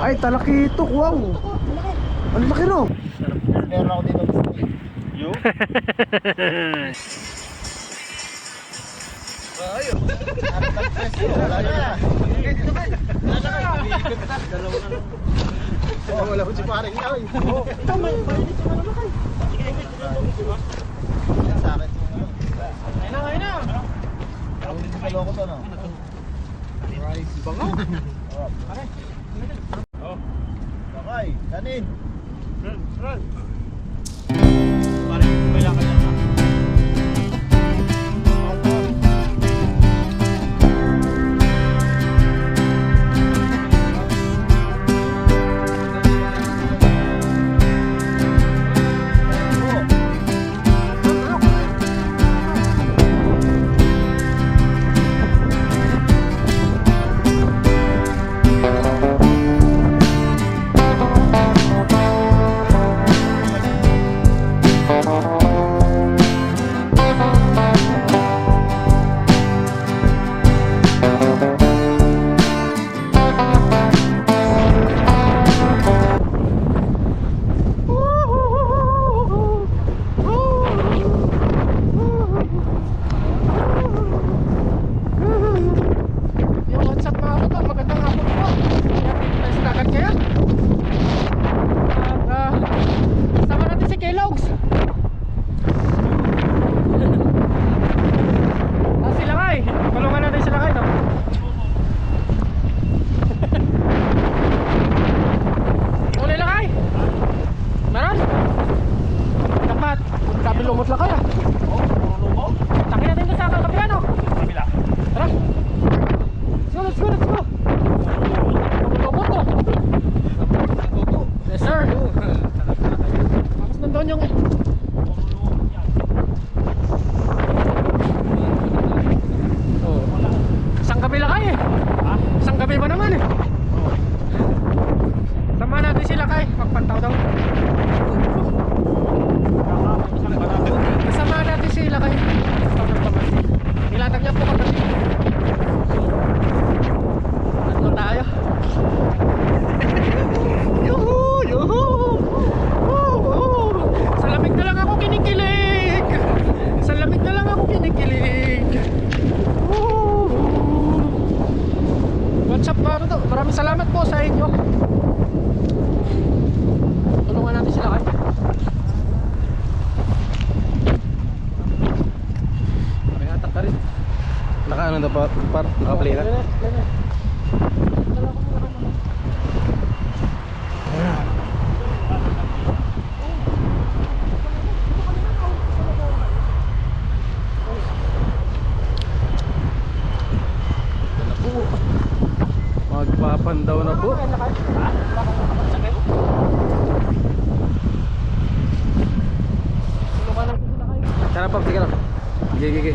Ay, talakitok, wow. Ang laki no. Meron ako dito. Yo. Ayun. Wala na. Wala ko si paring yaw. Ito may palinis yung ano makay. Sa akin. Ayun na. Ako din sa loko to no. Rice bango. Oh. Okay, kanin. Run. Pare, kailangan lang. Maraming salamat po sa inyo. Tulungan natin sila kayo. May atak ka rin. Naka-ano na pa? Naka-play na? Magpapandaw na po. Tara pa, sige lang. Gigi.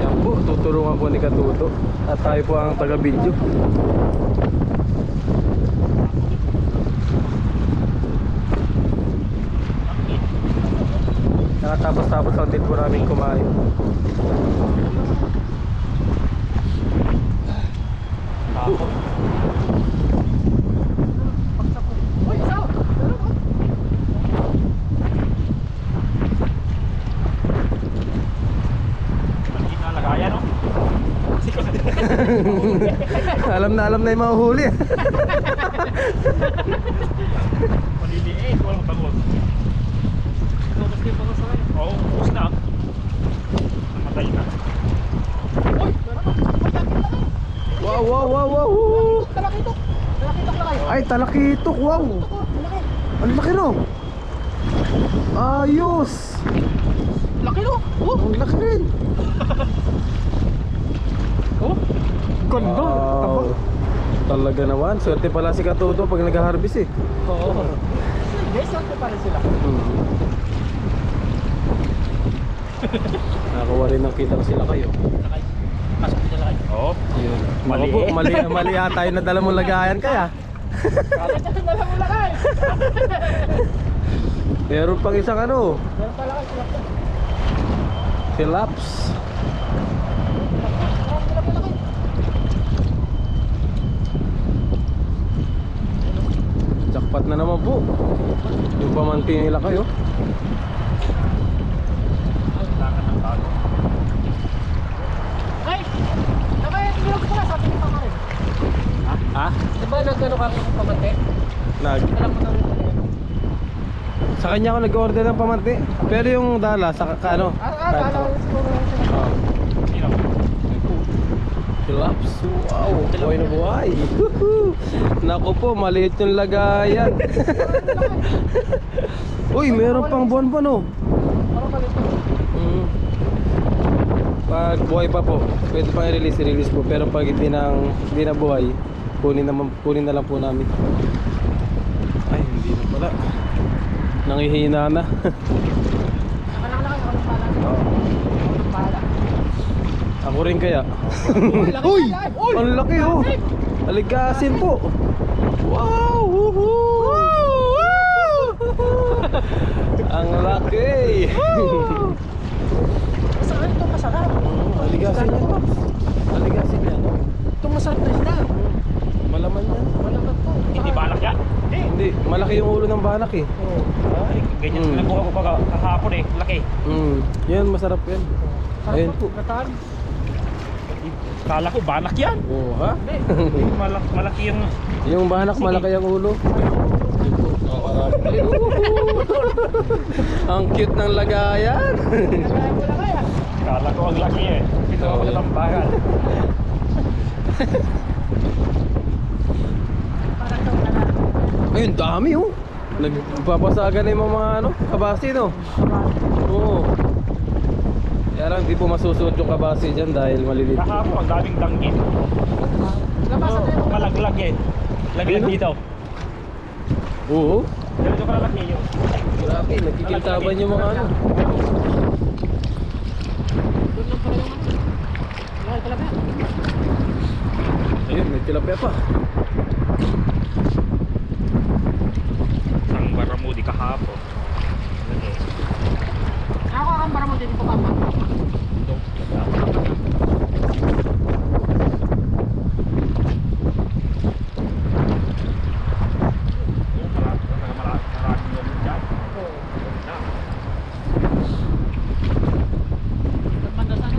Yan po, tutulungan po ni Katuto. At tayo po ang taga-video. Tapos lang din po namin kumain. Alam na yung mahuhuli. Maliliit, walang bagos. Oo, ubus na. Namatay na. Wow. Ay, talakitok, wow. Ang laki no. Ayos. Laki no? Ang laki rin. Oh, ganda. Wow. Talaga naman, swerte pala si Katuto pag nag-harvest eh. Oo. Guys, swerte pa rin sila. Nakakuha rin ng kita sila kayo. Pasok nila kayo. Oo. Yun. Mali po, mali ata yung nadala mong lagayan kaya. Kala dyan dala mo lakay. Meron pang isang ano, Meron pala kayo sila. tilaps. Jackpot na naman po. Yung pamanti nila kayo. Kailangan ng bago. Ay! Nakayatigilog ko na sa ating pamarin. Ha? Diba nag-ano ka ng pamante? Nag. Alam mo na rin pala yan. Sa kanya ako nag-order ng pamanti. Pero yung dala sa ano? Alam mo siguro lang sila. Oh. Sino? Tilaps. Wow, buhay na buhay. Woohoo! Naku po, maliit yung lagayan. Uy, meron pang buwan-buwan oh. Parang malit ko. Pag buhay pa po, pwede pang i-release po. Pero pag hindi na buhay, kunin na lang po namin. Ay, hindi na pala. Nangihina na. Nakalang na kayo, ako ng pala. Ako ng pala. Ako rin kaya. Uy! Uy! Ang laki oh! Aligasin po! Wow! Woohoo! Ang laki! Masarap ito, masarap. Aligasin yan. Aligasin yan. Oh. Ito masarap na isda. Malaman yan. Malaman to. Hindi balak yan? Hindi, malaki yung ulo ng banak eh. Ay, ganyan Mm. nakuha ko kahapon eh. Laki. Yan, masarap yan. Ayun po. Gataan. Kala ko banak yan. Oh, ha? Hindi, malaki yung... Yung banak, malaki ang ulo. Ang cute ng lagayan. Nagaya mo lang kaya. Kala ko ang laki eh. Ito ako yan. ng bagal. Parang ito wala. Ayun, dami oh. Nagpapasagan na yung mga ano, kabasi no. Oo. Kaya lang, di po masusuot yung kabasi dyan dahil maliliit. Kahapon, ang daming danggit. Labasan tayo. Malaglag eh. Laglag Ayun, dito. Oo. Ganito ka lalaki yun. Grabe, nagkikintaban yung mga ano. Doon lang pala yung ano. Wala kayo talabaya. Ayun, may tilapia pa. Ang baramudi kahapon. Ako kakambara mo din ito kama. Nagmanda sana.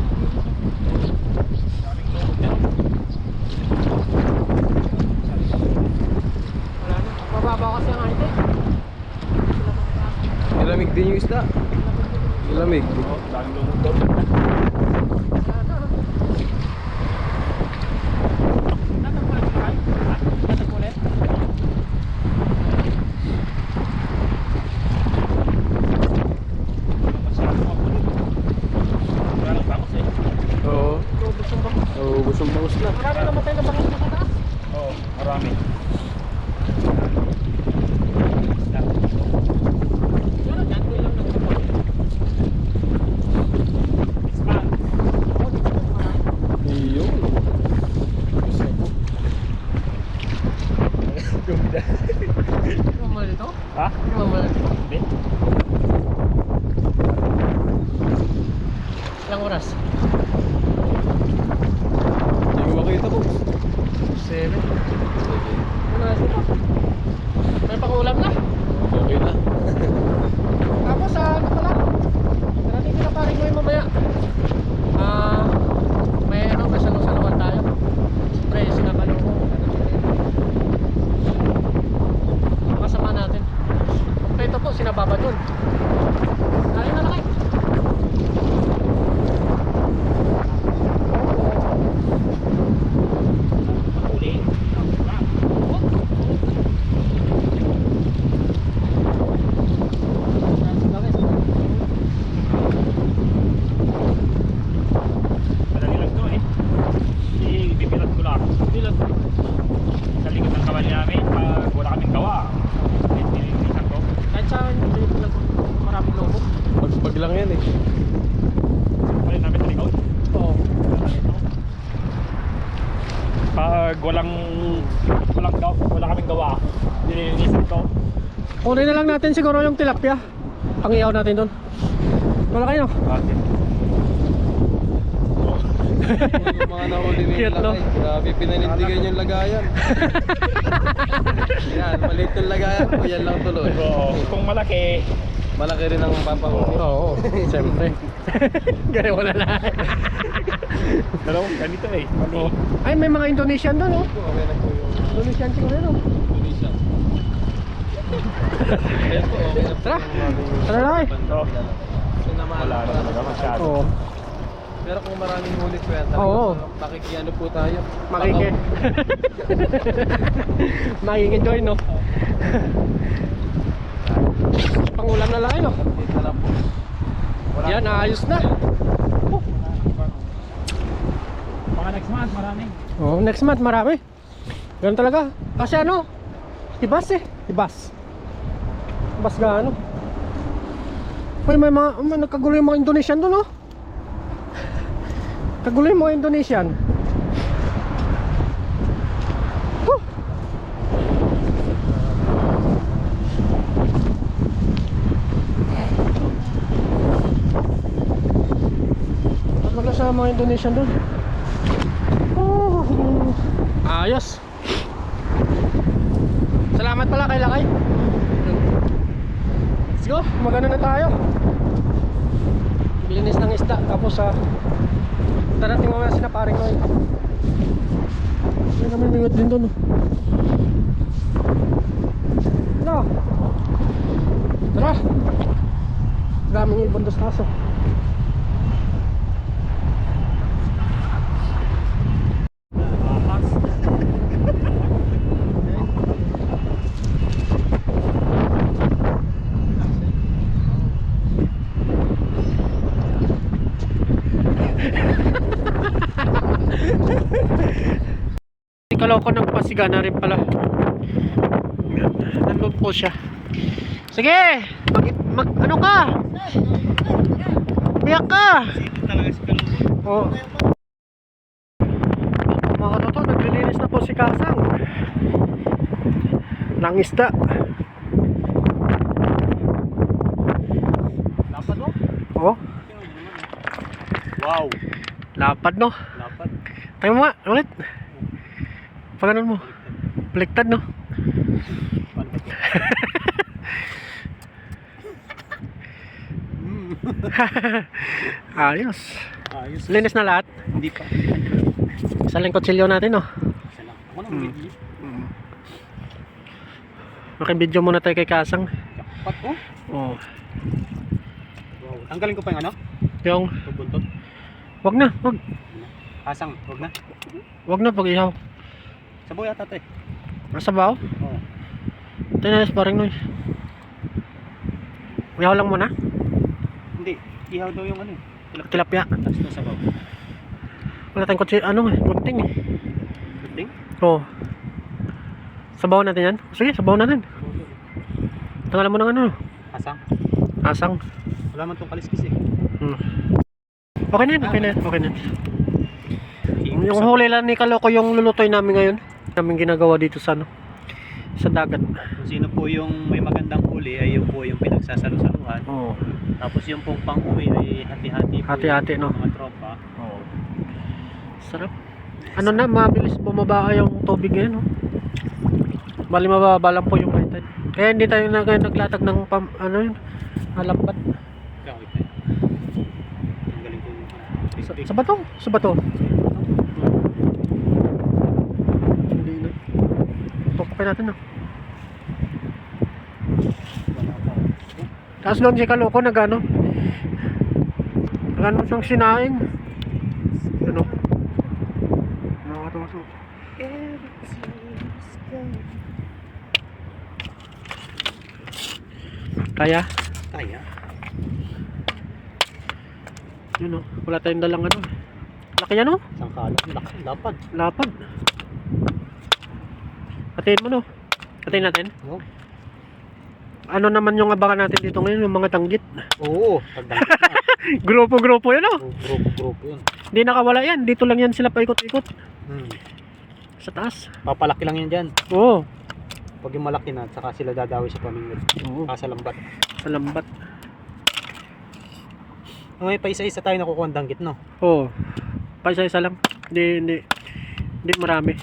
Wala na. Mababa kasi ang height eh. Ilamig din yung isda. Ilamig. Oo. Oo, busong bangus na. Marami namatay na bangus na kataas. Oo, marami. Meron dyan, doon lang nagpapalito. Ispan. Oo, dito na marami. Iyon. Gusto ko. Hindi mo mahal ito? Ha? Hindi mo mahal ito? Hindi. Ilang oras? Hindi ko makita po. 7. Ano na dito? May pangulam na. Okay na. Tapos ano pala? Narating ko na parin mo yung mamaya. May ano, may salong-salungan tayo. Siyempre, sinakalo ko. Kasama natin. Kompleto po, sinababa dun. Ayun na lang eh. Uli. Madali lang to eh. Ibibilat ko lang. Bilang. Sa likod ng kamay namin, pag wala kaming gawa. Nililisan ko. Kahit sa akin, hindi ko lang maraming lobo. Pag lang yan eh. Alin namin sa likod. Oo. Pag wala kaming gawa, nililisan ko. Kunin na lang natin siguro yung tilapia. Pangiyaw natin doon. Malaki no? Bakit? Yung mga nahuli na Cute, yung no? lagay. Grabe, pinanindigan yung lagayan. Yan, maliit yung lagayan ko. Yan lang tuloy. Oo. Kung malaki, Malaki rin ang papahuli. Oo, siyempre. Ganun wala na. pero ganito eh. Mali. Ay, may mga Indonesian doon, oh. Okay na po yung Indonesian siguro, oh. Indonesia. Ayan po, okay na po. Tara. yung aming Tara na, eh. bandang kilala. Sinamahan Wala po na natin talaga siya. masyado. Oo. Pero kung maraming huli po yan, Oo. makikiano po tayo. Makiki-enjoy, no? Pangulam na lang, no? Dito na lang po. Yan, ayos na. Mga next month, marami. Oh, next month marami. Ganun talaga. Kasi ano, ibas eh. Ibas gaano. Uy, may nagkagulo yung mga Indonesian doon, oh. Kagulo yung mga Indonesian. Huh. Wala sa mga Indonesian doon. Oh, ayos. Salamat pala kay Lakay. Let's go, magano na tayo. Bilinis ng isda. Tapos darating mamaya sina paring Noy. May namimingwit din doon, oh. Ano? Tara. Daming ibon dos taso. Kaloko ng pasigana rin pala. Nandun po siya. Sige! Ano ka? Biyak ka! Oo. Mga toto, naglilinis na po si Kasang ng isda. Lapad mo? Oo. Wow. Lapad, no? Lapad. Tayo mo nga, ulit. Paganon mo. Baliktad, no? Ayos. Ayos. Linis na lahat. Hindi pa. Isa lang kutsilyo natin, no? Isa lang. Ako nang video. Makibidyo muna tayo kay Kasang. Jackpot oh. Oo. Wow. Tanggalin ko pa yung ano? Yung, Yung buntot. wag na, wag. Kasang. Huwag na. Wag na pag-ihaw. Sabaw yata ito eh. Nasa baw? Oo. Tinas parang noy. Ihaw lang muna. Hindi. Ihaw daw yung ano eh. Tilapia. Tapos na sabaw. Wala tayong kutsilyo, gunting eh. Gunting? Oo. Sabaw natin yan. Sige, sabaw natin. Tanggalan mo ng ano. Kasang. Asang. Wala man tong kaliskis eh. Okay na yan, okay na yan, okay na yan. Yung huli lang ni Kaloko yung lulutoy namin ngayon. Namin ginagawa dito sa ano, sa dagat. Kung sino po yung may magandang huli ay yung po yung pinagsasalusaluhan. Oo. Tapos yung pong pang-uwi ay hati-hati po Hati-hati, yung no? mga tropa. Oo. Sarap. Ano na, mabilis bumaba yung tubig ngayon, no? Bali mababa lang po yung high tide. Kaya hindi tayo naglatag ng ano yun, lambat. Kaya wait na. Ang galing ko yung Sa bato, sa bato. Hindi na. Tukapin natin, no? Tapos doon si Kaloko nagano siyang sinaing. Ano? Nakakatawa. Kaya? Kaya. Yun, oh. Wala tayong dalang ano. Laki yan, oh. Isang kala. Lapad. Lapad. Patayin mo, no? Patayin natin. Oo. Ano naman yung abangan natin dito ngayon? Yung mga tanggit. Oo. Tagdang na. Grupo-grupo yun, oh. Grupo yun. Hindi nakawala yan. Dito lang yan sila paikot-ikot. Sa taas. Papalaki lang yan dyan. Oo. Pag yung malaki na, saka sila dadawi sa pamingwit. Oo. Sa lambat. Sa lambat. May pa isa-isa tayo nakukuha ang danggit, no? Oo. Pa isa-isa lang. Hindi marami.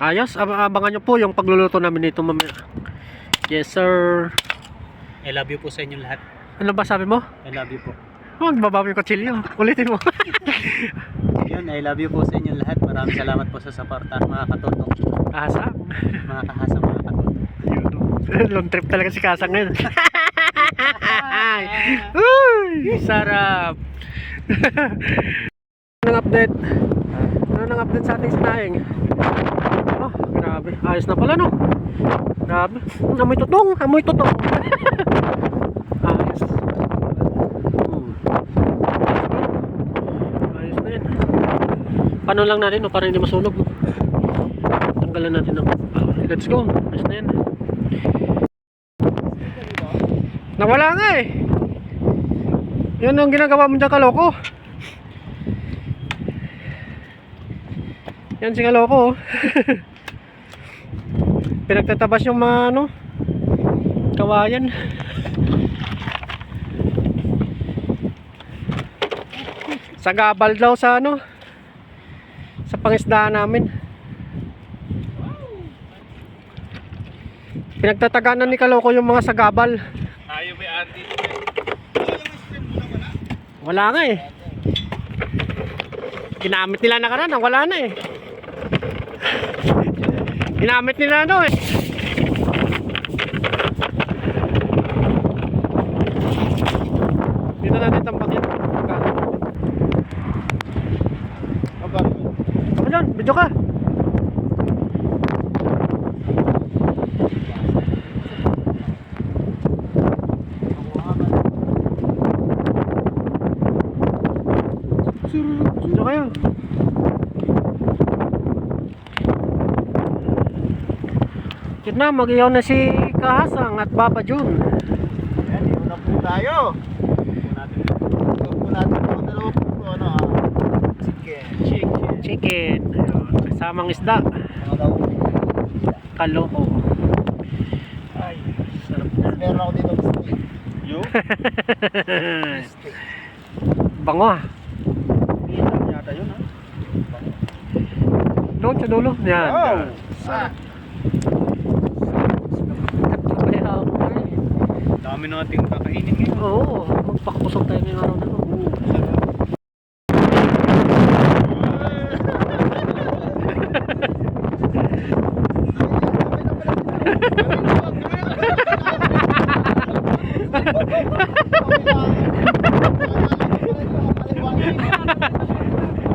Ayos, abangan nyo po yung pagluluto namin dito mamaya. Yes sir. I love you po sa inyong lahat. Ano ba sabi mo? I love you po. Oh, nagbabawi ko kutsilyo. Ulitin mo. Yun, I love you po sa inyong lahat. Maraming salamat po sa suporta, mga katotok. Asang. Mga kahasang mga katotok. Long trip talaga si Kasang ngayon. Uy, sarap. Anong update? Anong update sa ating sinaing? Oh, grabe. Ayos na pala, no? Grabe. Amoy tutong. Amoy tutong. Ayos. Ayos na yan. Paano lang natin, no? Para hindi masunog, no? Tanggalan natin ng... Let's go. Ayos na yan. Nawala nga eh. Yun ang ginagawa mo dyan, kaloko. Yan si kaloko. Pinagtatabas yung mga ano, kawayan. Sagabal daw sa ano, sa pangisdaan namin. Pinagtataganan ni kaloko yung mga sagabal. Ayaw may ati. Wala nga eh. Ginamit nila nakaraan, wala na eh. Ginamit nila ano eh. Dito natin tambakin. Ako dyan, video ka. Video kayo. Yun na, mag-iyaw na si Kahasang at Papa Jun. Ayan, iyon na po tayo. Iyon natin po dalawa po, ano, chicken. Chicken. Ayun, kasamang isda. Kaloko. Ay, Sarap na. meron ako dito steak. Yo? Bango ah. Iyan yata yun, ha? Doon sa dulo. Yan. Wow! Sarap. Dami nating kakainin ngayon. Oo. Magpakapusok tayo ngayong araw na to.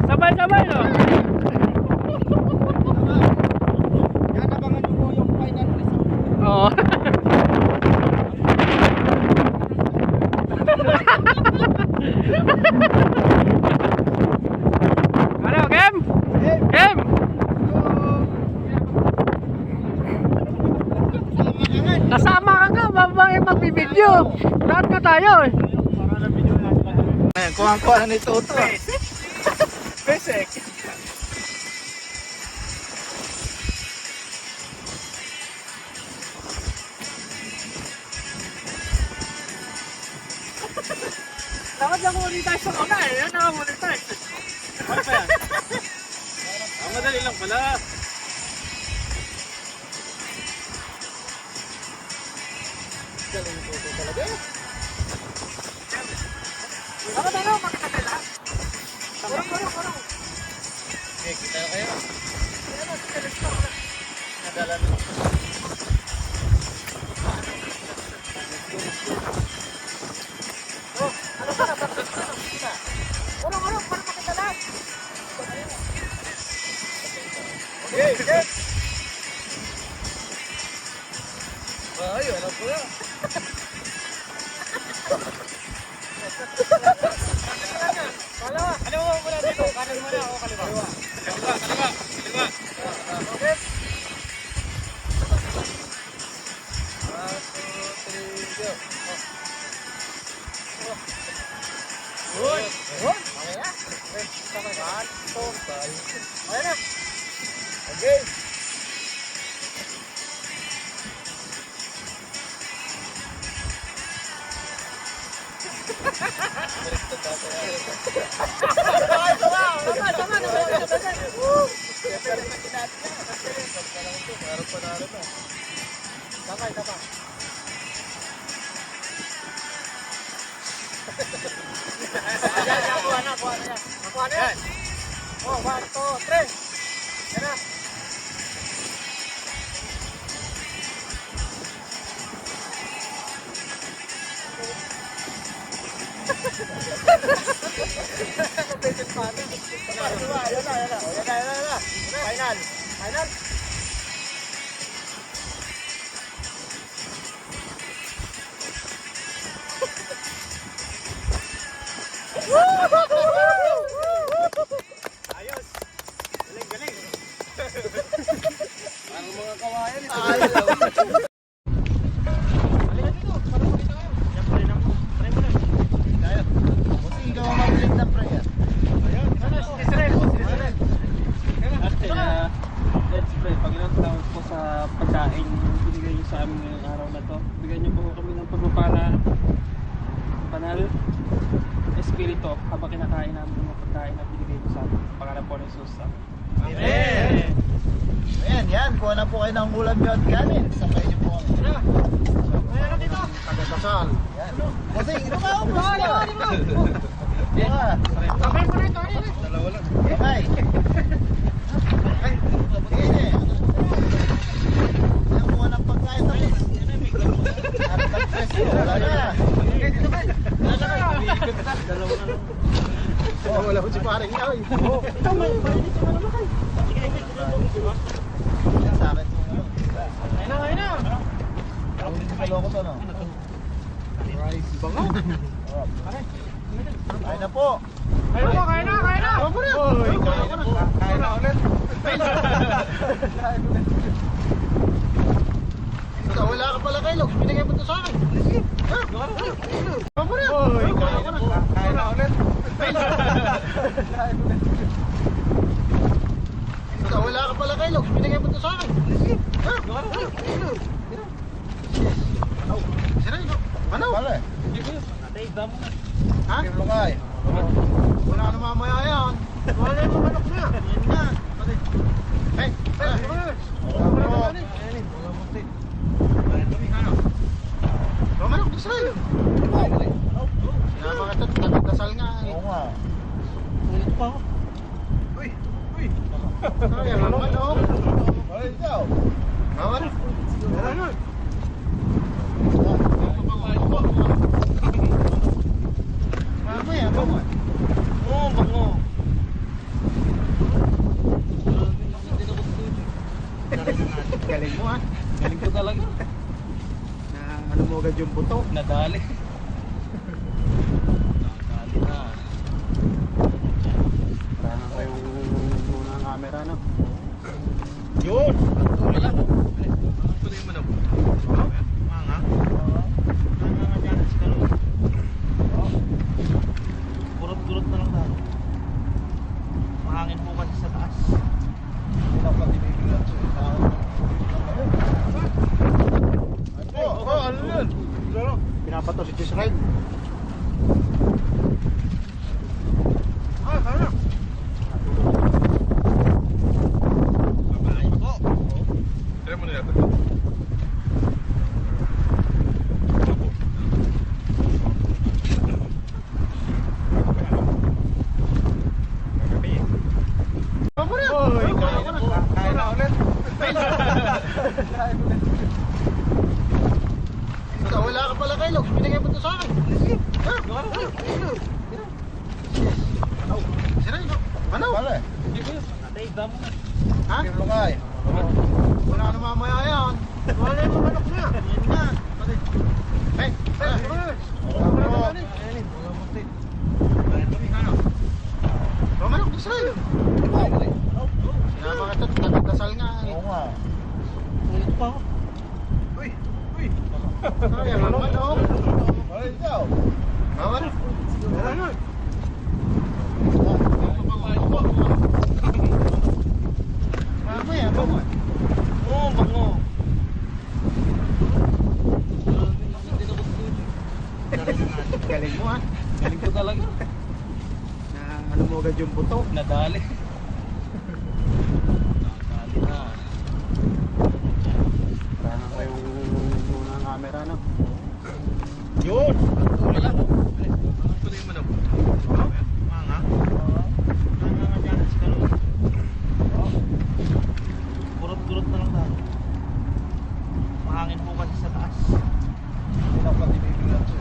Sabay-sabay no? Yan, abangan nyo po yung final result. Oo. Ano, Kem? Kem? Kasama ka nga, babang magbibideo. Lahat na tayo eh. Ayan, kuha na nito ito. Besek. Dapat lang monetize ako na eh. Yan naka-monetize. Ano pa yan? Madali lang pala. Galing po ito talaga. Dapat ano, makakadala. Kurang. Okay, kita na kayo. Nadala na. Kurang, para makadala. Okay, okay. Ay, ano po yan? Ano mo muna dito? Kanan muna o kaliwa? Kaliwa. Okay. 1, 2, 3, go. Good. Okay na. Okay na. Okay. Let's pray. Panginoon, salamat po sa pagkain binigay niyo sa amin ngayong araw na to. Bigyan niyo po kami ng pagpapala, banal, espiritu habang kinakain namin ng mga pagkain na binigay niyo sa amin. Pangalan po ni Jesus. Amen! Ayan, yan. Kuha na po kayo ng ulam nyo at kanin. Sakay niyo po kami. Taga-dasal. Yan. Kasi, ino ka ako. Sabay mo na ito. Dalawa lang. Okay. Sige. Yan, kuha ng pagkain na rin. Wala na. Wala ko si paring yaw. Yan sa akin. Ayun na. Kaloko to, no? Kain na po. Kain na. Kain na ulit. Ikaw, wala ka pala kayo. Binigay mo to sa akin. Ha? Kamu na. Kain na ulit. Ikaw, wala ka pala kayo. Binigay mo to sa akin. Ha? Sira ito. Ano? Wala eh. Ha? Lokay. Wala ka na mamaya yan. Wala yung manok na. Yan na. Hey, manok, dasal. Kaya mga tagadasal nga. Oo nga. Ulit pa ako. Uy. Ay, manok. Ay, ikaw. Manok. Manok. Bango. Oo, bango. Galing mo ha. Galing ko talaga. Na ano mo agad yung buto. Nadali. Nadali na. Parang kayong muna ang camera, no? Yun! Wala. Tuloy mo na po. Manga? Manga dyan sa kalong. Kurot-kurot na lang tayo. Mahangin po kasi sa taas. Hindi lang pati bibigyan ito. Ano yun? Pinapato si Tisrael. Kaya. Babae po. Try mo na yata. Kain na ulit. Ikaw, wala ka pala kayo. Binigay mo to sa akin. Ha? Sira ito. Ano? Wala eh. Ha? Lokay. Wala ka na mamaya yan. Wala yung manok na. Yan na. Hey, manok, dasal. Kaya mga tagadasal nga. Oo nga. Ulit pa ako. Uy. Kaya manok. Ay, ikaw. Manok. Bango. Oo, bango. Galing mo ha. talaga. Na ano mo agad yung buto. Nadali. Nadali na. Parang kayong muna ang camera no. Yun! Wala. Tuloy mo na po. Mga nga dyan sa kalong. Kurot-kurot na lang tayo. Mahangin po kasi sa taas. Hindi na pati bibigyan ko.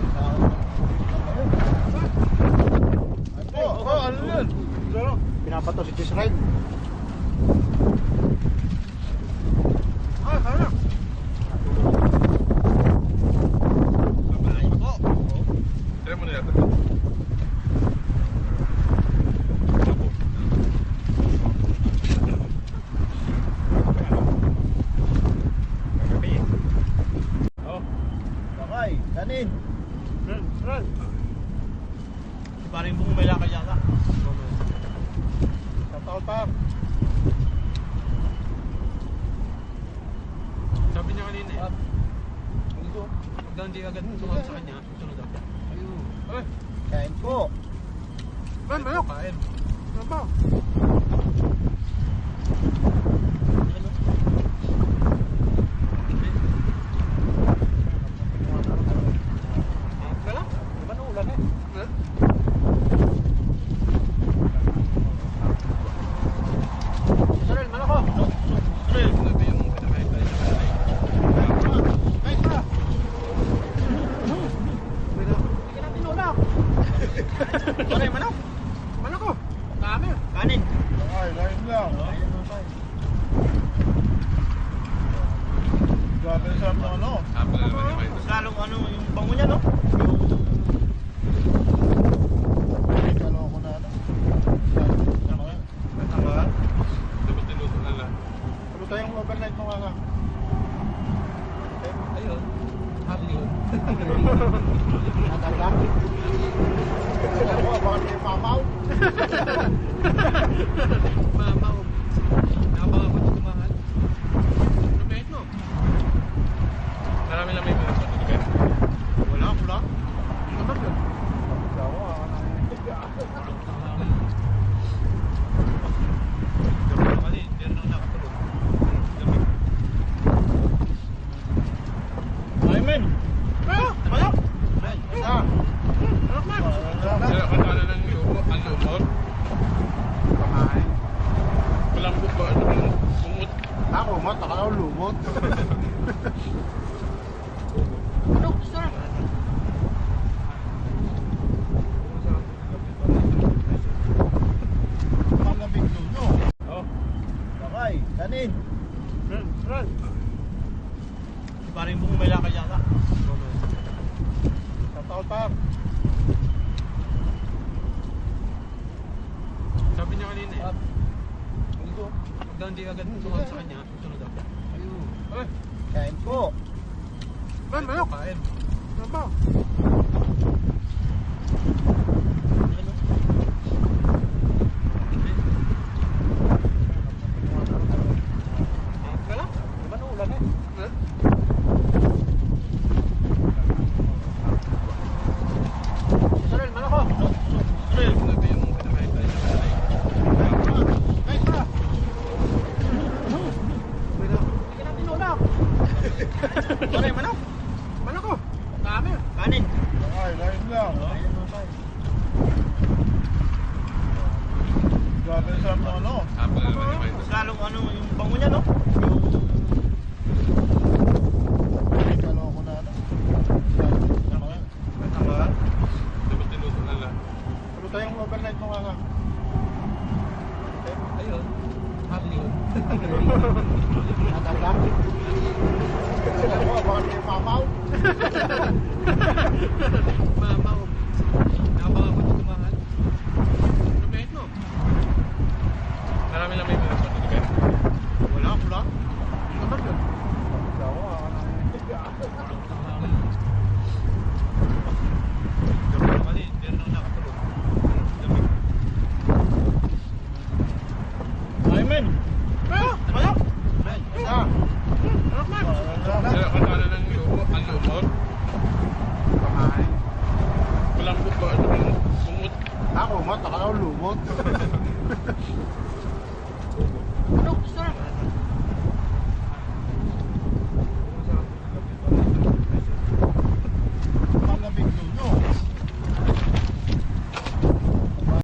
Ano yun? Pinapato si Tisrael. Sana. Babae po. Try mo na yata. Bakay, kanin. Run. Si paring bungo may lakad yata. Tataw pa. Sabi niya kanina eh. Dito. Pagka hindi agad tumawag sa kanya, sunod ako. Ayun. Ay! Kain po. Man, manok! Kain. Ano ba? Wala? Diba na ulan eh? Sarel, malako! Sarel! Sabi yung pinakain tayo sa kanay. Kain pa! Hindi ka natin ulak! Sorry, manok! Manok ko! Dami! Kanin! Ay, kain lang! Grabe sa ano? Apple naman yung kain. Mas lalong ano yung bango niya, no? Lalo ko na ano? Tama? Dapat tinuto na lang. Ano tayong overnight mo nga? Ayun. Happy yun. Natal ka? Ako, bakit may papaw? Mamaw. Napaka ko tumahal. Lumit mo. Marami lang may mga sa tulibet. Wala. Kapag yun. Aymen! Malak! Kaya kasala ng lumo, ang lumot. Walang buka, ano yung kumot. Ako, mata ka lang lumot. Malabig nyo. Oh. Bakay, kanin. Run. Si paring bungo may lakad yata. Tataw pa. Sabi niya kanina eh. Dito. Pagka hindi agad tumawag sa kanya, sunod ako. Ayun. Ay! Kain po. Man, manok! Kain. Ano ba? Wala? Diba na ulan eh? Sarel, malako! Sarel! Sabi yung pinakain tayo sa kanay. Kain pa! Hindi ka natin ulak! Sorry, manok! Manok ko! Dami! Kanin! Ay, kain lang! Grabe sa ano? Apple naman yung kain. Mas lalong ano yung bango niya, no? Lalo ko na ano? Tama? Dapat tinuto na lang. Ano tayong overnight mo nga? Ayun. Happy yun. Natal ka? Ako, bakit may papaw? Mamaw. Napaka ko tumahal. Lumit mo. Marami lang may mga sa tulibet. Wala. Kapag yun. Aymen! Malak! Kaya kasala ng lumo, ang lumot. Walang Ako, mata ka lumot.